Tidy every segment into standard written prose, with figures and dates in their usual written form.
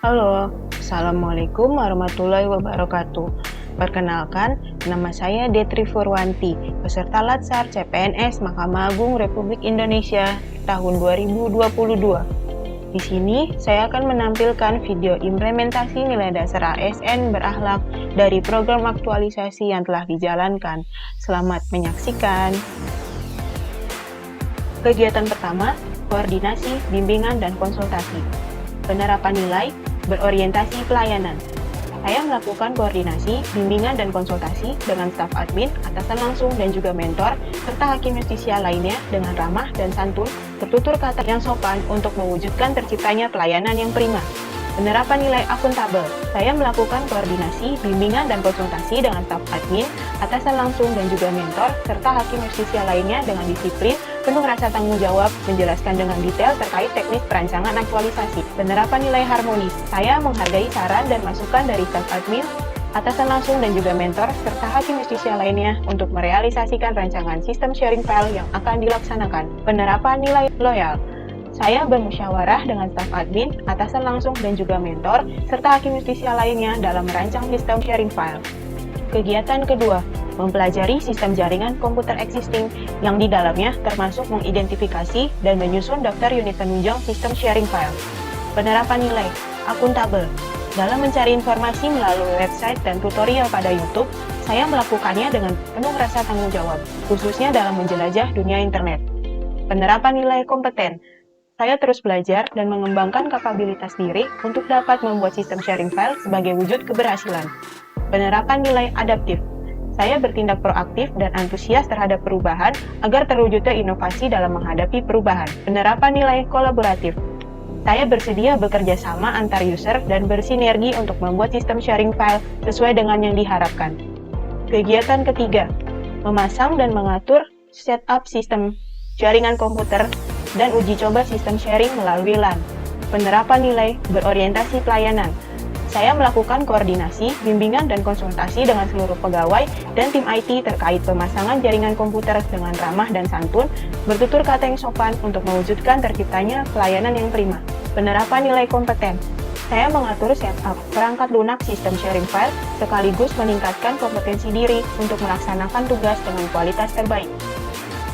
Halo, Assalamualaikum warahmatullahi wabarakatuh. Perkenalkan, nama saya Detri Furwanti, peserta Latsar CPNS Mahkamah Agung Republik Indonesia tahun 2022. Di sini, saya akan menampilkan video implementasi nilai dasar ASN berakhlak dari program aktualisasi yang telah dijalankan. Selamat menyaksikan. Kegiatan pertama, koordinasi, bimbingan, dan konsultasi. Penerapan nilai berorientasi pelayanan. Saya melakukan koordinasi, bimbingan, dan konsultasi dengan staf admin, atasan langsung, dan juga mentor, serta hakim justisia lainnya dengan ramah dan santun, bertutur kata yang sopan untuk mewujudkan terciptanya pelayanan yang prima. Penerapan nilai akuntabel. Saya melakukan koordinasi, bimbingan, dan konsultasi dengan staf admin, atasan langsung, dan juga mentor, serta hakim justisia lainnya dengan disiplin, penuh rasa tanggung jawab, menjelaskan dengan detail terkait teknis perancangan aktualisasi. Penerapan nilai harmonis. Saya menghargai saran dan masukan dari staf admin, atasan langsung, dan juga mentor, serta hakim justisia lainnya untuk merealisasikan rancangan sistem sharing file yang akan dilaksanakan. Penerapan nilai loyal. Saya bermusyawarah dengan staf admin, atasan langsung, dan juga mentor, serta hakim justisia lainnya dalam merancang sistem sharing file. Kegiatan kedua, mempelajari sistem jaringan komputer existing yang di dalamnya termasuk mengidentifikasi dan menyusun daftar unit penunjang sistem sharing file. Penerapan nilai, akuntabel. Dalam mencari informasi melalui website dan tutorial pada YouTube, saya melakukannya dengan penuh rasa tanggung jawab, khususnya dalam menjelajah dunia internet. Penerapan nilai kompeten. Saya terus belajar dan mengembangkan kapabilitas diri untuk dapat membuat sistem sharing file sebagai wujud keberhasilan. Penerapan nilai adaptif. Saya bertindak proaktif dan antusias terhadap perubahan agar terwujudnya inovasi dalam menghadapi perubahan. Penerapan nilai kolaboratif. Saya bersedia bekerja sama antar user dan bersinergi untuk membuat sistem sharing file sesuai dengan yang diharapkan. Kegiatan ketiga, memasang dan mengatur setup sistem jaringan komputer dan uji coba sistem sharing melalui LAN. Penerapan nilai berorientasi pelayanan. Saya melakukan koordinasi, bimbingan, dan konsultasi dengan seluruh pegawai dan tim IT terkait pemasangan jaringan komputer dengan ramah dan santun, bertutur kata yang sopan untuk mewujudkan terciptanya pelayanan yang prima. Penerapan nilai kompeten. Saya mengatur setup perangkat lunak sistem sharing file sekaligus meningkatkan kompetensi diri untuk melaksanakan tugas dengan kualitas terbaik.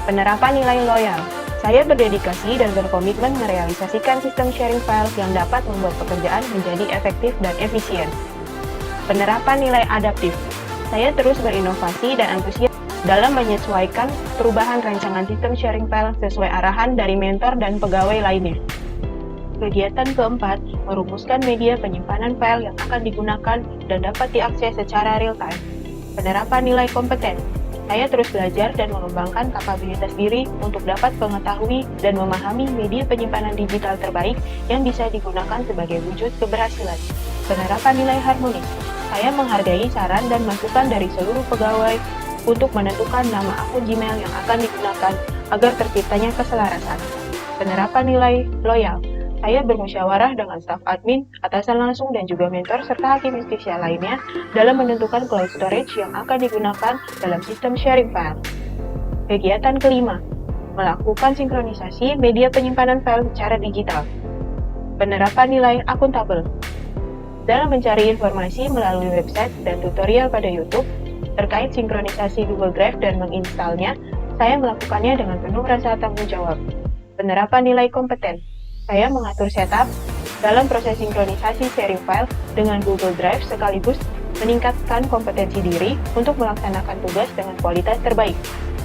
Penerapan nilai loyal. Saya berdedikasi dan berkomitmen merealisasikan sistem sharing file yang dapat membuat pekerjaan menjadi efektif dan efisien. Penerapan nilai adaptif. Saya terus berinovasi dan antusias dalam menyesuaikan perubahan rancangan sistem sharing file sesuai arahan dari mentor dan pegawai lainnya. Kegiatan keempat, merumuskan media penyimpanan file yang akan digunakan dan dapat diakses secara real-time. Penerapan nilai kompeten. Saya terus belajar dan mengembangkan kapabilitas diri untuk dapat mengetahui dan memahami media penyimpanan digital terbaik yang bisa digunakan sebagai wujud keberhasilan. Penerapan nilai harmonis. Saya menghargai saran dan masukan dari seluruh pegawai untuk menentukan nama akun Gmail yang akan digunakan agar terciptanya keselarasan. Penerapan nilai loyal. Saya bermusyawarah dengan staf admin, atasan langsung, dan juga mentor serta hakim justisia lainnya dalam menentukan cloud storage yang akan digunakan dalam sistem sharing file. Kegiatan kelima, melakukan sinkronisasi media penyimpanan file secara digital. Penerapan nilai akuntabel. Dalam mencari informasi melalui website dan tutorial pada YouTube terkait sinkronisasi Google Drive dan menginstalnya, saya melakukannya dengan penuh rasa tanggung jawab. Penerapan nilai kompeten. Saya mengatur setup dalam proses sinkronisasi sharing file dengan Google Drive sekaligus meningkatkan kompetensi diri untuk melaksanakan tugas dengan kualitas terbaik.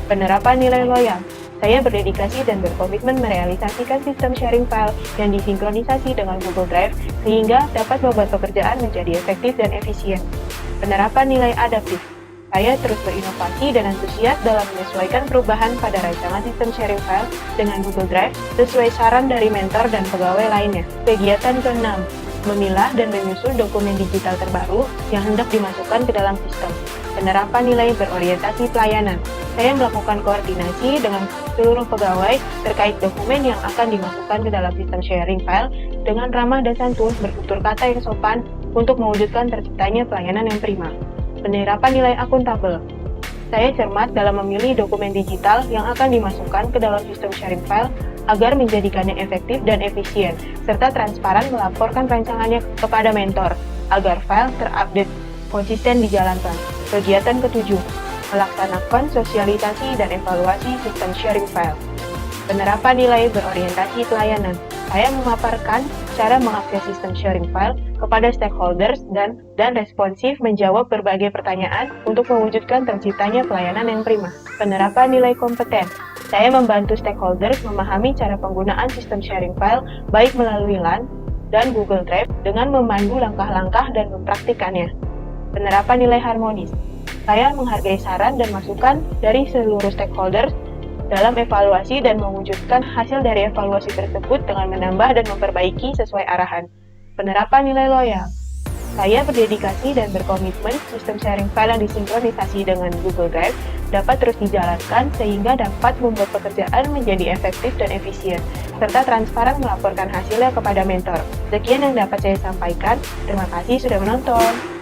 Penerapan nilai loyal. Saya berdedikasi dan berkomitmen merealisasikan sistem sharing file yang disinkronisasi dengan Google Drive sehingga dapat membuat pekerjaan menjadi efektif dan efisien. Penerapan nilai adaptif. Saya terus berinovasi dan antusias dalam menyesuaikan perubahan pada rancangan sistem sharing file dengan Google Drive sesuai saran dari mentor dan pegawai lainnya. Kegiatan ke-6, memilah dan menyusun dokumen digital terbaru yang hendak dimasukkan ke dalam sistem. Penerapan nilai berorientasi pelayanan. Saya melakukan koordinasi dengan seluruh pegawai terkait dokumen yang akan dimasukkan ke dalam sistem sharing file dengan ramah dan santun, bertutur kata yang sopan untuk mewujudkan terciptanya pelayanan yang prima. Penerapan nilai akuntabel. Saya cermat dalam memilih dokumen digital yang akan dimasukkan ke dalam sistem sharing file agar menjadikannya efektif dan efisien, serta transparan melaporkan rancangannya kepada mentor, agar file terupdate konsisten dijalankan. Kegiatan ketujuh, melaksanakan sosialisasi dan evaluasi sistem sharing file. Penerapan nilai berorientasi pelayanan. Saya memaparkan cara mengakses sistem sharing file kepada stakeholders dan responsif menjawab berbagai pertanyaan untuk mewujudkan terciptanya pelayanan yang prima. Penerapan nilai kompeten. Saya membantu stakeholders memahami cara penggunaan sistem sharing file baik melalui LAN dan Google Drive dengan memandu langkah-langkah dan mempraktikannya. Penerapan nilai harmonis. Saya menghargai saran dan masukan dari seluruh stakeholders dalam evaluasi dan mewujudkan hasil dari evaluasi tersebut dengan menambah dan memperbaiki sesuai arahan. Penerapan nilai loyal. Saya berdedikasi dan berkomitmen sistem sharing file yang disinkronisasi dengan Google Drive dapat terus dijalankan sehingga dapat membuat pekerjaan menjadi efektif dan efisien, serta transparan melaporkan hasilnya kepada mentor. Sekian yang dapat saya sampaikan. Terima kasih sudah menonton.